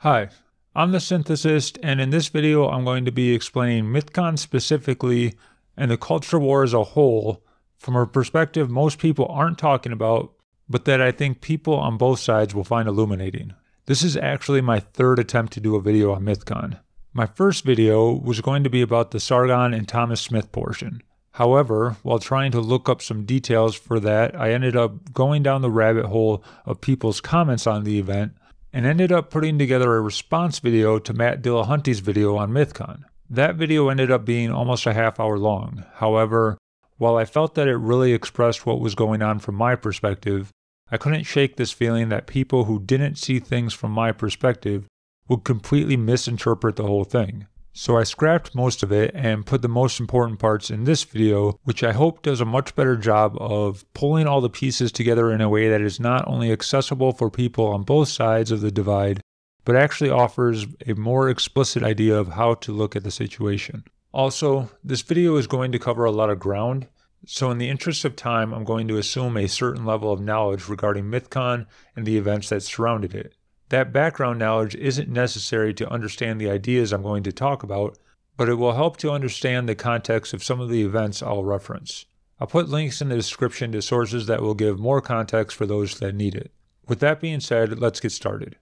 Hi, I'm the Synthesist, and in this video I'm going to be explaining Mythcon specifically and the culture war as a whole from a perspective most people aren't talking about, but that I think people on both sides will find illuminating. This is actually my third attempt to do a video on Mythcon. My first video was going to be about the Sargon and Thomas Smith portion. However, while trying to look up some details for that, I ended up going down the rabbit hole of people's comments on the event and ended up putting together a response video to Matt Dillahunty's video on Mythcon. That video ended up being almost a half hour long. However, while I felt that it really expressed what was going on from my perspective, I couldn't shake this feeling that people who didn't see things from my perspective would completely misinterpret the whole thing. So I scrapped most of it and put the most important parts in this video, which I hope does a much better job of pulling all the pieces together in a way that is not only accessible for people on both sides of the divide, but actually offers a more explicit idea of how to look at the situation. Also, this video is going to cover a lot of ground, so in the interest of time, I'm going to assume a certain level of knowledge regarding Mythcon and the events that surrounded it. That background knowledge isn't necessary to understand the ideas I'm going to talk about, but it will help to understand the context of some of the events I'll reference. I'll put links in the description to sources that will give more context for those that need it. With that being said, let's get started.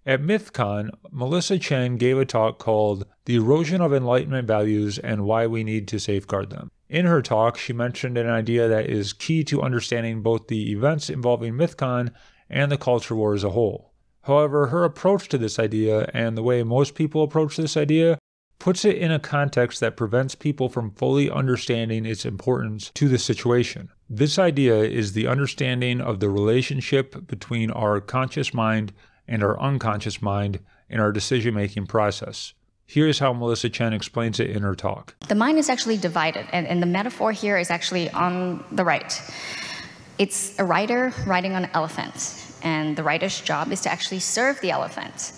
At Mythcon, Melissa Chen gave a talk called The Erosion of Enlightenment Values and Why We Need to Safeguard Them. In her talk, she mentioned an idea that is key to understanding both the events involving Mythcon and the culture war as a whole. However, her approach to this idea and the way most people approach this idea puts it in a context that prevents people from fully understanding its importance to the situation. This idea is the understanding of the relationship between our conscious mind and our unconscious mind in our decision-making process. Here's how Melissa Chen explains it in her talk. The mind is actually divided, and the metaphor here is actually on the right. It's a rider riding on an elephant. And the rider's job is to actually serve the elephant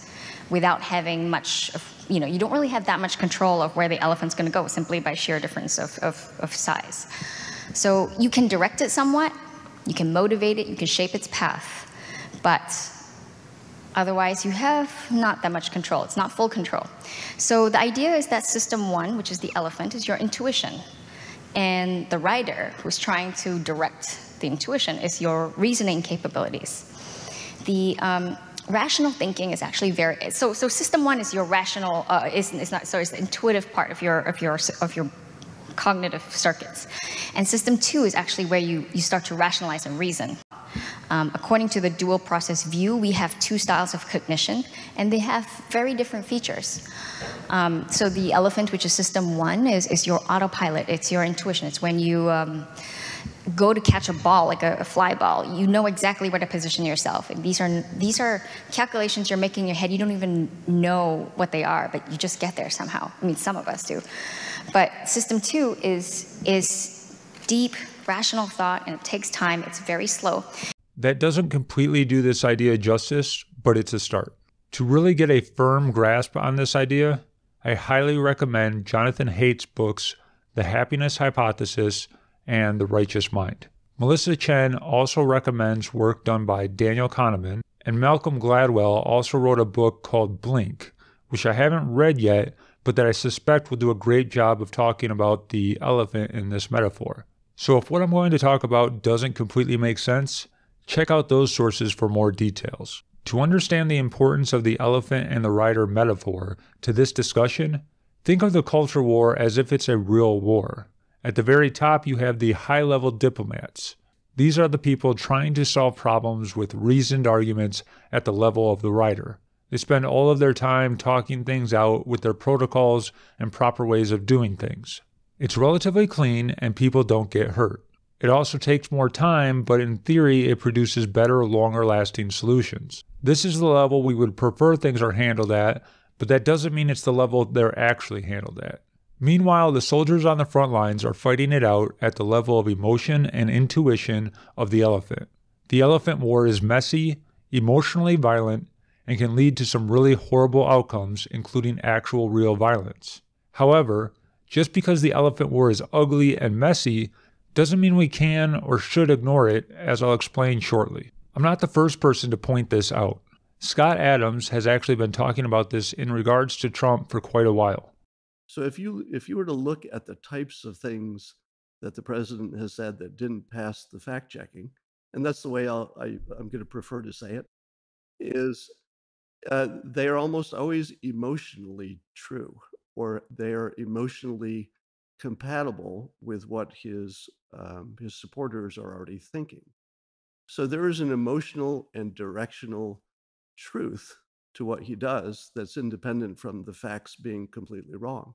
without having much of, you don't really have that much control of where the elephant's going to go simply by sheer difference of size. So you can direct it somewhat, you can motivate it, you can shape its path, but otherwise you have not that much control. It's not full control. So the idea is that system one, which is the elephant, is your intuition. And the rider, who's trying to direct the intuition, is your reasoning capabilities. The rational thinking is actually so system one is your rational is the intuitive part of your cognitive circuits, and system two is actually where you start to rationalize and reason. According to the dual process view, we have two styles of cognition, and they have very different features. So the elephant, which is system one, is your autopilot. It's your intuition. It's when you go to catch a ball, like a fly ball, you know exactly where to position yourself. And these are calculations you're making in your head. You don't even know what they are, but you just get there somehow. I mean, some of us do. But system two is deep, rational thought, and it takes time. It's very slow. That doesn't completely do this idea justice, but it's a start. To really get a firm grasp on this idea, I highly recommend Jonathan Haidt's books, The Happiness Hypothesis and The Righteous Mind. Melissa Chen also recommends work done by Daniel Kahneman, and Malcolm Gladwell also wrote a book called Blink, which I haven't read yet, but that I suspect will do a great job of talking about the elephant in this metaphor. So if what I'm going to talk about doesn't completely make sense, check out those sources for more details. To understand the importance of the elephant and the rider metaphor to this discussion, think of the culture war as if it's a real war. At the very top, you have the high-level diplomats. These are the people trying to solve problems with reasoned arguments at the level of the rider. They spend all of their time talking things out with their protocols and proper ways of doing things. It's relatively clean and people don't get hurt. It also takes more time, but in theory, it produces better, longer-lasting solutions. This is the level we would prefer things are handled at, but that doesn't mean it's the level they're actually handled at. Meanwhile, the soldiers on the front lines are fighting it out at the level of emotion and intuition of the elephant. The elephant war is messy, emotionally violent, and can lead to some really horrible outcomes, including actual real violence. However, just because the elephant war is ugly and messy doesn't mean we can or should ignore it, as I'll explain shortly. I'm not the first person to point this out. Scott Adams has actually been talking about this in regards to Trump for quite a while. So if you were to look at the types of things that the president has said that didn't pass the fact checking, and that's the way I'm going to prefer to say it, is they are almost always emotionally true, or they are emotionally compatible with what his supporters are already thinking. So there is an emotional and directional truth to what he does that's independent from the facts being completely wrong.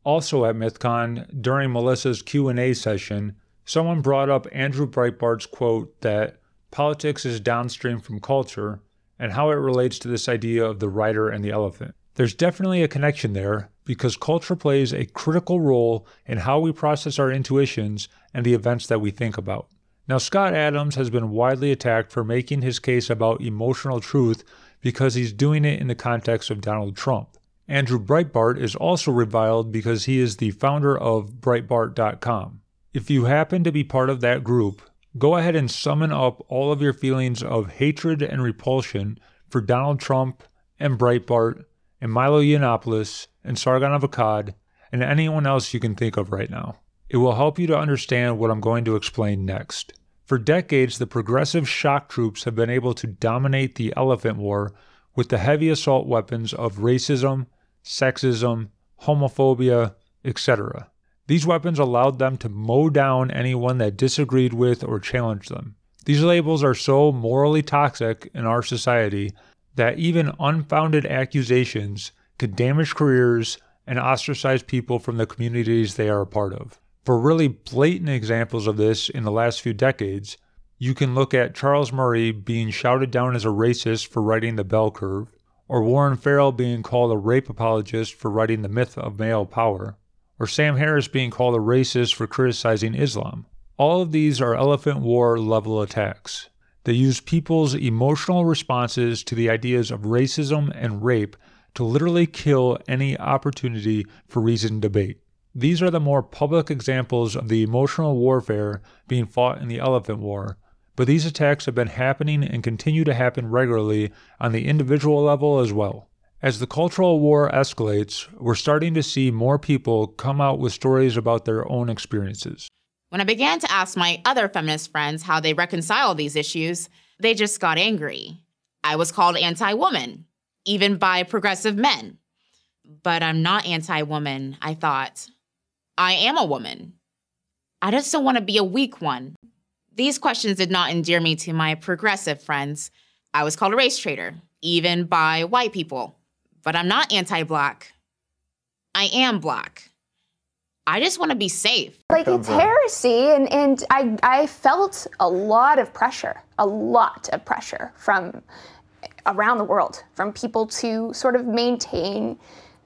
Also at Mythcon, during Melissa's Q&A session, someone brought up Andrew Breitbart's quote that politics is downstream from culture and how it relates to this idea of the rider and the elephant. There's definitely a connection there because culture plays a critical role in how we process our intuitions and the events that we think about. Now, Scott Adams has been widely attacked for making his case about emotional truth because he's doing it in the context of Donald Trump. Andrew Breitbart is also reviled because he is the founder of Breitbart.com. If you happen to be part of that group, go ahead and summon up all of your feelings of hatred and repulsion for Donald Trump and Breitbart and Milo Yiannopoulos and Sargon of Akkad and anyone else you can think of right now. It will help you to understand what I'm going to explain next. For decades, the progressive shock troops have been able to dominate the elephant war with the heavy assault weapons of racism, sexism, homophobia, etc. These weapons allowed them to mow down anyone that disagreed with or challenged them. These labels are so morally toxic in our society that even unfounded accusations could damage careers and ostracize people from the communities they are a part of. For really blatant examples of this in the last few decades, you can look at Charles Murray being shouted down as a racist for writing The Bell Curve, or Warren Farrell being called a rape apologist for writing The Myth of Male Power, or Sam Harris being called a racist for criticizing Islam. All of these are elephant war level attacks. They use people's emotional responses to the ideas of racism and rape to literally kill any opportunity for reasoned debate. These are the more public examples of the emotional warfare being fought in the elephant war, but these attacks have been happening and continue to happen regularly on the individual level as well. As the cultural war escalates, we're starting to see more people come out with stories about their own experiences. When I began to ask my other feminist friends how they reconcile these issues, they just got angry. I was called anti-woman, even by progressive men. But I'm not anti-woman, I thought. I am a woman. I just don't want to be a weak one. These questions did not endear me to my progressive friends. I was called a race traitor, even by white people. But I'm not anti-Black. I am Black. I just want to be safe. Like, it's heresy, and I felt a lot of pressure from around the world, from people to sort of maintain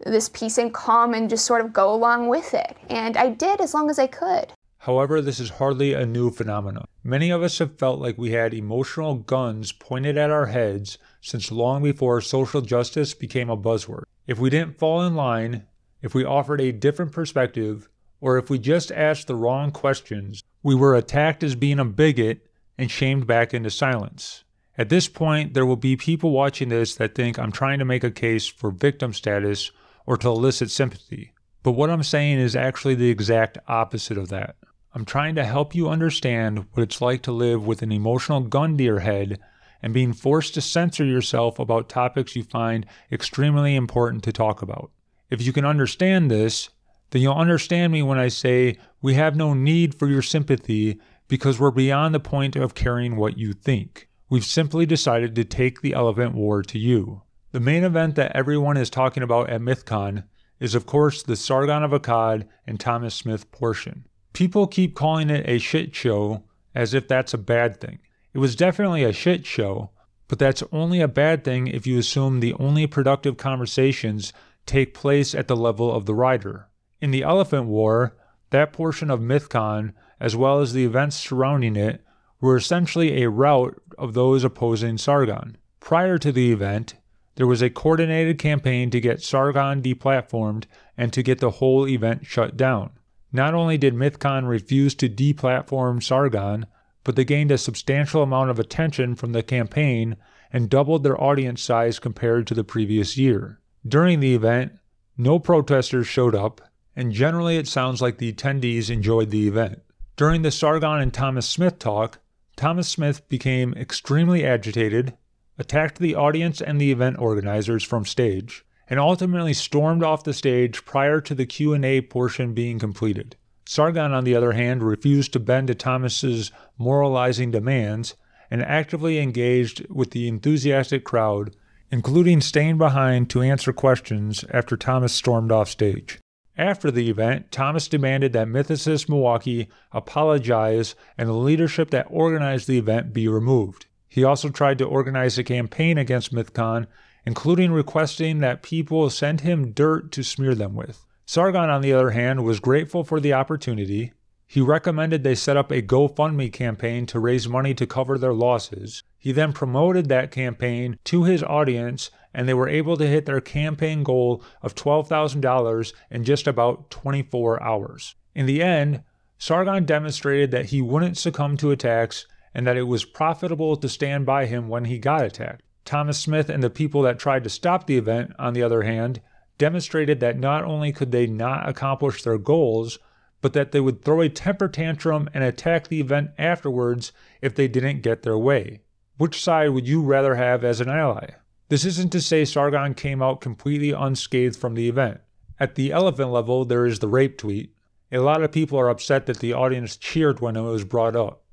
this peace and calm and just sort of go along with it. And I did as long as I could. However, this is hardly a new phenomenon. Many of us have felt like we had emotional guns pointed at our heads since long before social justice became a buzzword. If we didn't fall in line, if we offered a different perspective, or if we just asked the wrong questions, we were attacked as being a bigot and shamed back into silence. At this point, there will be people watching this that think I'm trying to make a case for victim status or to elicit sympathy. But what I'm saying is actually the exact opposite of that. I'm trying to help you understand what it's like to live with an emotional gun to your head and being forced to censor yourself about topics you find extremely important to talk about. If you can understand this, then you'll understand me when I say we have no need for your sympathy because we're beyond the point of caring what you think. We've simply decided to take the elephant war to you. The main event that everyone is talking about at Mythcon is of course the Sargon of Akkad and Thomas Smith portion. People keep calling it a shit show as if that's a bad thing. It was definitely a shit show, but that's only a bad thing if you assume the only productive conversations take place at the level of the rider. In the Elephant War, that portion of Mythcon, as well as the events surrounding it, were essentially a rout of those opposing Sargon. Prior to the event, there was a coordinated campaign to get Sargon deplatformed and to get the whole event shut down. Not only did Mythcon refuse to deplatform Sargon, but they gained a substantial amount of attention from the campaign and doubled their audience size compared to the previous year. During the event, no protesters showed up, and generally it sounds like the attendees enjoyed the event. During the Sargon and Thomas Smith talk, Thomas Smith became extremely agitated, attacked the audience and the event organizers from stage, and ultimately stormed off the stage prior to the Q&A portion being completed. Sargon, on the other hand, refused to bend to Thomas's moralizing demands and actively engaged with the enthusiastic crowd, including staying behind to answer questions after Thomas stormed off stage. After the event, Thomas demanded that Mythicist Milwaukee apologize and the leadership that organized the event be removed. He also tried to organize a campaign against Mythcon, including requesting that people send him dirt to smear them with. Sargon, on the other hand, was grateful for the opportunity. He recommended they set up a GoFundMe campaign to raise money to cover their losses. He then promoted that campaign to his audience, and they were able to hit their campaign goal of $12,000 in just about 24 hours. In the end, Sargon demonstrated that he wouldn't succumb to attacks and that it was profitable to stand by him when he got attacked. Thomas Smith and the people that tried to stop the event, on the other hand, demonstrated that not only could they not accomplish their goals, but that they would throw a temper tantrum and attack the event afterwards if they didn't get their way. Which side would you rather have as an ally? This isn't to say Sargon came out completely unscathed from the event. At the elephant level, there is the rape tweet. A lot of people are upset that the audience cheered when it was brought up.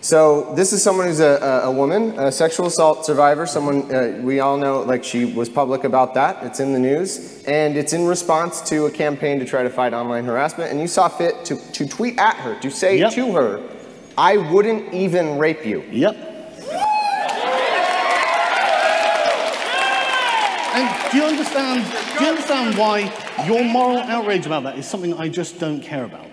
So this is someone who's a woman, a sexual assault survivor, someone we all know, like she was public about that. It's in the news. And it's in response to a campaign to try to fight online harassment. And you saw fit to tweet at her, to say to her, I wouldn't even rape you. Yep. And do you understand why your moral outrage about that is something I just don't care about?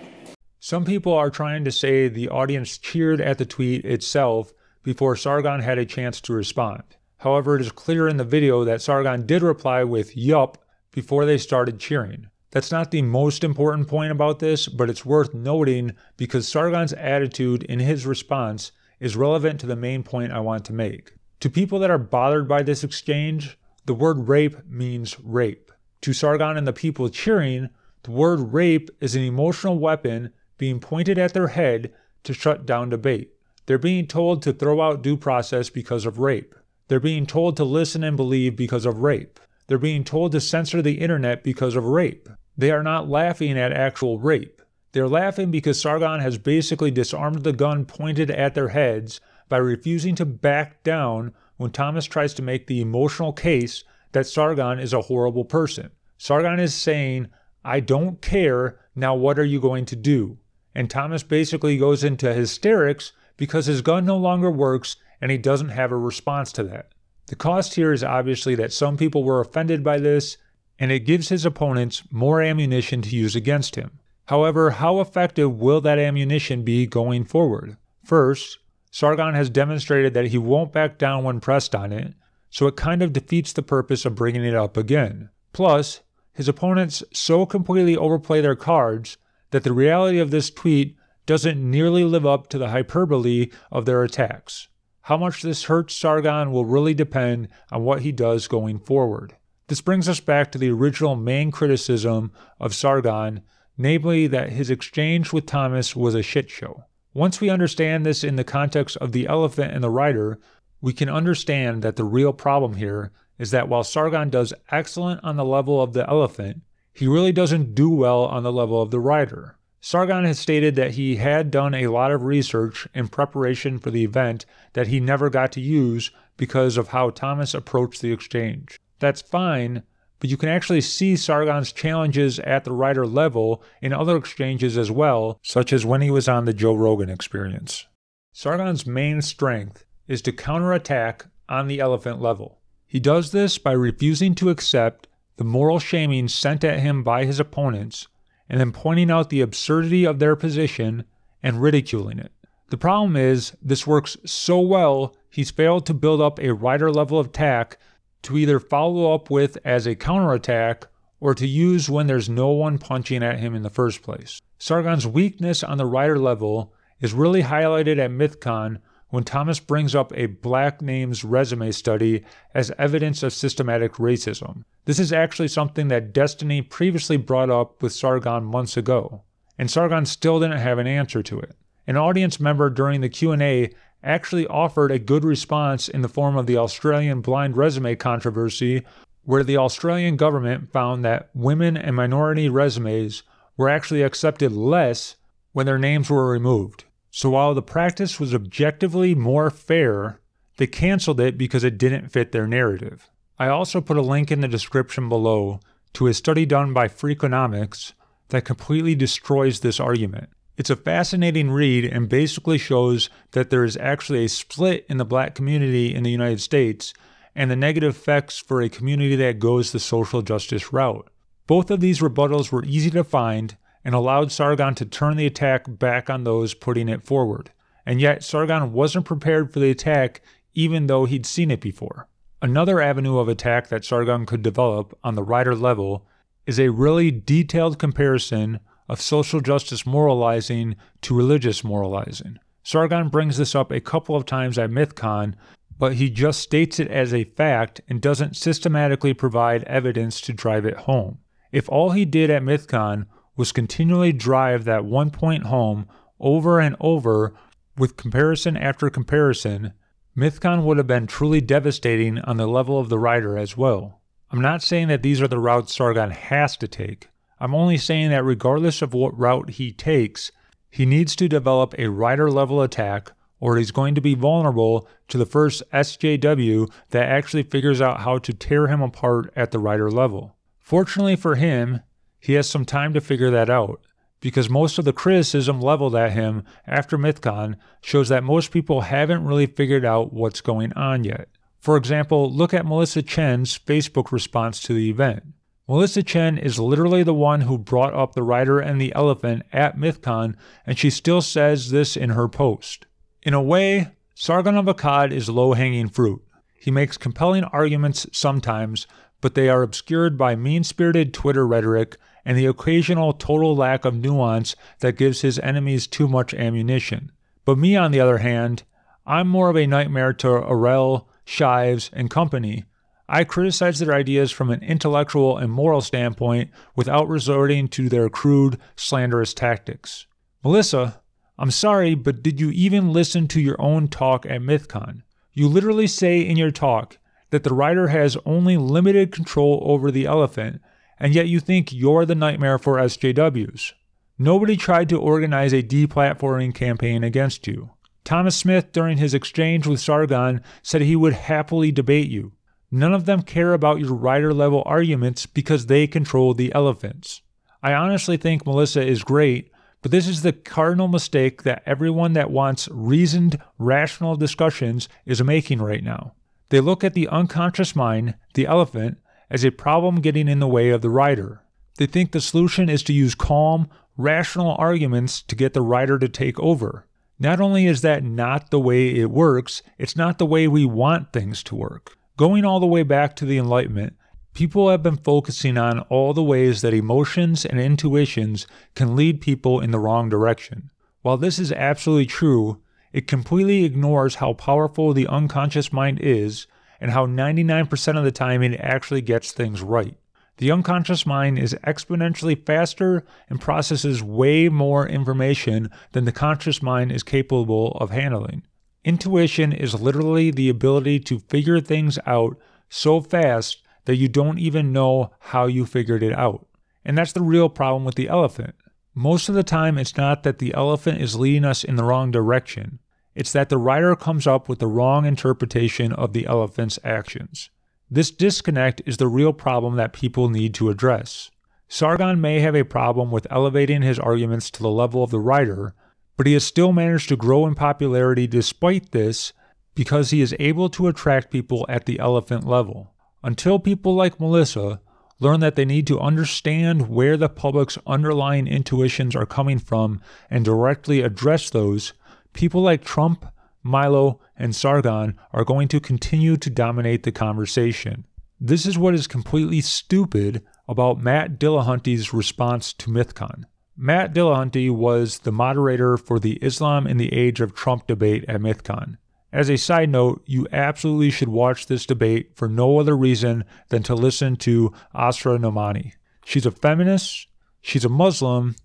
Some people are trying to say the audience cheered at the tweet itself before Sargon had a chance to respond. However, it is clear in the video that Sargon did reply with yup before they started cheering. That's not the most important point about this, but it's worth noting because Sargon's attitude in his response is relevant to the main point I want to make. To people that are bothered by this exchange, the word rape means rape. To Sargon and the people cheering, the word rape is an emotional weapon being pointed at their head to shut down debate. They're being told to throw out due process because of rape. They're being told to listen and believe because of rape. They're being told to censor the internet because of rape. They are not laughing at actual rape. They're laughing because Sargon has basically disarmed the gun pointed at their heads by refusing to back down when Thomas tries to make the emotional case that Sargon is a horrible person. Sargon is saying, I don't care, now what are you going to do? And Thomas basically goes into hysterics because his gun no longer works and he doesn't have a response to that. The cost here is obviously that some people were offended by this, and it gives his opponents more ammunition to use against him. However, how effective will that ammunition be going forward? First, Sargon has demonstrated that he won't back down when pressed on it, so it kind of defeats the purpose of bringing it up again. Plus, his opponents so completely overplay their cards that the reality of this tweet doesn't nearly live up to the hyperbole of their attacks. How much this hurts Sargon will really depend on what he does going forward. This brings us back to the original main criticism of Sargon, namely that his exchange with Thomas was a shit show. Once we understand this in the context of the elephant and the rider, we can understand that the real problem here is that while Sargon does excellent on the level of the elephant, he really doesn't do well on the level of the rider. Sargon has stated that he had done a lot of research in preparation for the event that he never got to use because of how Thomas approached the exchange. That's fine, but you can actually see Sargon's challenges at the rider level in other exchanges as well, such as when he was on the Joe Rogan Experience. Sargon's main strength is to counterattack on the elephant level. He does this by refusing to accept the moral shaming sent at him by his opponents, and then pointing out the absurdity of their position and ridiculing it. The problem is, this works so well, he's failed to build up a rider level of attack to either follow up with as a counterattack or to use when there's no one punching at him in the first place. Sargon's weakness on the rider level is really highlighted at Mythcon when Thomas brings up a black name's resume study as evidence of systematic racism. This is actually something that Destiny previously brought up with Sargon months ago, and Sargon still didn't have an answer to it. An audience member during the Q&A actually offered a good response in the form of the Australian blind resume controversy, where the Australian government found that women and minority resumes were actually accepted less when their names were removed. So while the practice was objectively more fair, they canceled it because it didn't fit their narrative. I also put a link in the description below to a study done by Freakonomics that completely destroys this argument. It's a fascinating read and basically shows that there is actually a split in the black community in the United States and the negative effects for a community that goes the social justice route. Both of these rebuttals were easy to find and allowed Sargon to turn the attack back on those putting it forward. And yet Sargon wasn't prepared for the attack even though he'd seen it before. Another avenue of attack that Sargon could develop on the writer level is a really detailed comparison of social justice moralizing to religious moralizing. Sargon brings this up a couple of times at Mythcon, but he just states it as a fact and doesn't systematically provide evidence to drive it home. If all he did at Mythcon was continually drive that one point home over and over with comparison after comparison, Mythcon would have been truly devastating on the level of the writer as well. I'm not saying that these are the routes Sargon has to take. I'm only saying that regardless of what route he takes, he needs to develop a writer-level attack, or he's going to be vulnerable to the first SJW that actually figures out how to tear him apart at the writer level. Fortunately for him, he has some time to figure that out, because most of the criticism leveled at him after Mythcon shows that most people haven't really figured out what's going on yet. For example, look at Melissa Chen's Facebook response to the event. Melissa Chen is literally the one who brought up the rider and the elephant at Mythcon, and she still says this in her post. In a way, Sargon of Akkad is low-hanging fruit. He makes compelling arguments sometimes, but they are obscured by mean-spirited Twitter rhetoric and the occasional total lack of nuance that gives his enemies too much ammunition. But me, on the other hand, I'm more of a nightmare to Arel, Shives, and company. I criticize their ideas from an intellectual and moral standpoint without resorting to their crude, slanderous tactics. Melissa, I'm sorry, but did you even listen to your own talk at Mythcon? You literally say in your talk that the writer has only limited control over the elephant, and yet you think you're the nightmare for SJWs. Nobody tried to organize a deplatforming campaign against you. Thomas Smith, during his exchange with Sargon, said he would happily debate you. None of them care about your writer-level arguments because they control the elephants. I honestly think Melissa is great, but this is the cardinal mistake that everyone that wants reasoned, rational discussions is making right now. They look at the unconscious mind, the elephant, as a problem getting in the way of the writer. They think the solution is to use calm, rational arguments to get the writer to take over. Not only is that not the way it works, it's not the way we want things to work. Going all the way back to the Enlightenment, people have been focusing on all the ways that emotions and intuitions can lead people in the wrong direction. While this is absolutely true, it completely ignores how powerful the unconscious mind is and how 99% of the time it actually gets things right. The unconscious mind is exponentially faster and processes way more information than the conscious mind is capable of handling. Intuition is literally the ability to figure things out so fast that you don't even know how you figured it out. And that's the real problem with the elephant. Most of the time, it's not that the elephant is leading us in the wrong direction. It's that the writer comes up with the wrong interpretation of the elephant's actions. This disconnect is the real problem that people need to address. Sargon may have a problem with elevating his arguments to the level of the writer, but he has still managed to grow in popularity despite this because he is able to attract people at the elephant level. Until people like Melissa learn that they need to understand where the public's underlying intuitions are coming from and directly address those, people like Trump, Milo, and Sargon are going to continue to dominate the conversation. This is what is completely stupid about Matt Dillahunty's response to Mythcon. Matt Dillahunty was the moderator for the Islam in the Age of Trump debate at Mythcon. As a side note, you absolutely should watch this debate for no other reason than to listen to Asra Nomani. She's a feminist, she's a Muslim,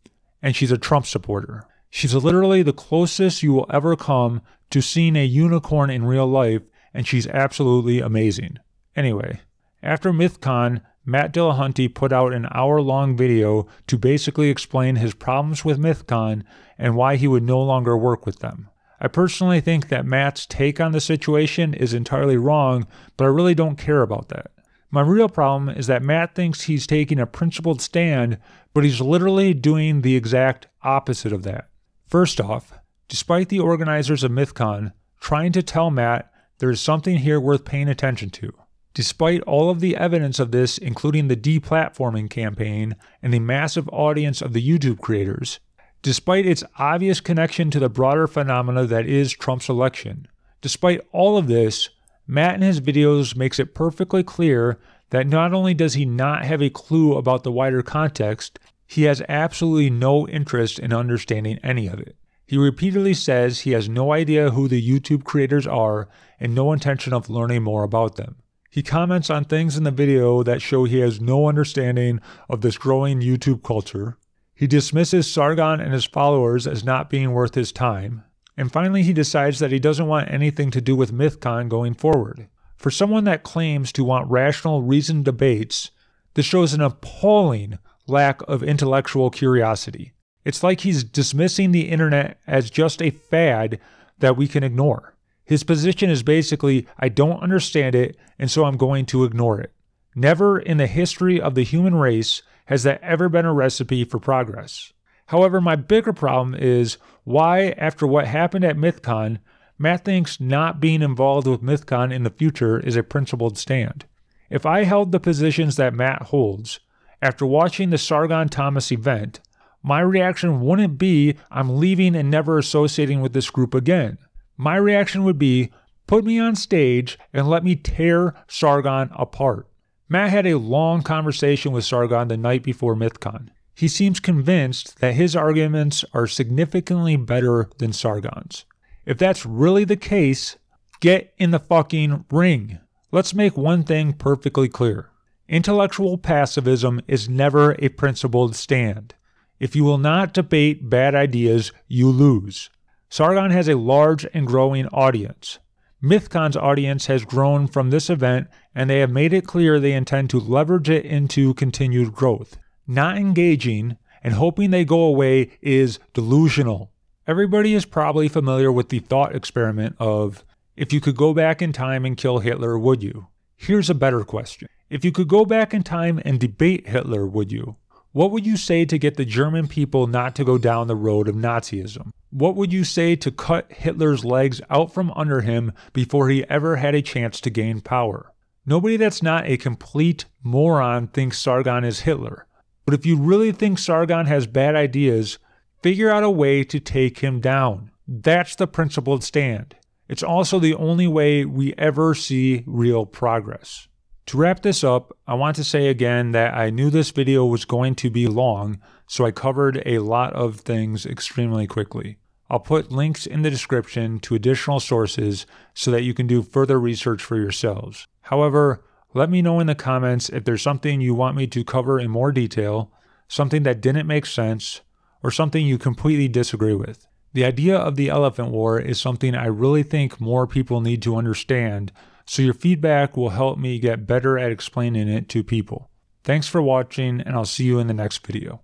and she's a Trump supporter. She's literally the closest you will ever come to seeing a unicorn in real life, and she's absolutely amazing. Anyway, after Mythcon, Matt Dillahunty put out an hour-long video to basically explain his problems with Mythcon and why he would no longer work with them. I personally think that Matt's take on the situation is entirely wrong, but I really don't care about that. My real problem is that Matt thinks he's taking a principled stand, but he's literally doing the exact opposite of that. First off, despite the organizers of Mythcon trying to tell Matt there is something here worth paying attention to, despite all of the evidence of this, including the deplatforming campaign and the massive audience of the YouTube creators, despite its obvious connection to the broader phenomena that is Trump's election, despite all of this, Matt in his videos makes it perfectly clear that not only does he not have a clue about the wider context, he has absolutely no interest in understanding any of it. He repeatedly says he has no idea who the YouTube creators are and no intention of learning more about them. He comments on things in the video that show he has no understanding of this growing YouTube culture. He dismisses Sargon and his followers as not being worth his time. And finally, he decides that he doesn't want anything to do with Mythcon going forward. For someone that claims to want rational, reasoned debates, this shows an appalling lack of intellectual curiosity. It's like he's dismissing the internet as just a fad that we can ignore. His position is basically, I don't understand it, and so I'm going to ignore it. Never in the history of the human race has that ever been a recipe for progress. However, my bigger problem is why, after what happened at Mythcon, Matt thinks not being involved with Mythcon in the future is a principled stand. If I held the positions that Matt holds, after watching the Sargon Thomas event, my reaction wouldn't be, I'm leaving and never associating with this group again. My reaction would be, put me on stage and let me tear Sargon apart. Matt had a long conversation with Sargon the night before Mythcon. He seems convinced that his arguments are significantly better than Sargon's. If that's really the case, get in the fucking ring. Let's make one thing perfectly clear. Intellectual pacifism is never a principled stand. If you will not debate bad ideas, you lose. Sargon has a large and growing audience. Mythcon's audience has grown from this event, and they have made it clear they intend to leverage it into continued growth. Not engaging and hoping they go away is delusional. Everybody is probably familiar with the thought experiment of, if you could go back in time and kill Hitler, would you? Here's a better question. If you could go back in time and debate Hitler, would you? What would you say to get the German people not to go down the road of Nazism? What would you say to cut Hitler's legs out from under him before he ever had a chance to gain power? Nobody that's not a complete moron thinks Sargon is Hitler. But if you really think Sargon has bad ideas, figure out a way to take him down. That's the principled stand. It's also the only way we ever see real progress. To wrap this up, I want to say again that I knew this video was going to be long, so I covered a lot of things extremely quickly. I'll put links in the description to additional sources so that you can do further research for yourselves. However, let me know in the comments if there's something you want me to cover in more detail, something that didn't make sense, or something you completely disagree with. The idea of the elephant war is something I really think more people need to understand, so your feedback will help me get better at explaining it to people. Thanks for watching, and I'll see you in the next video.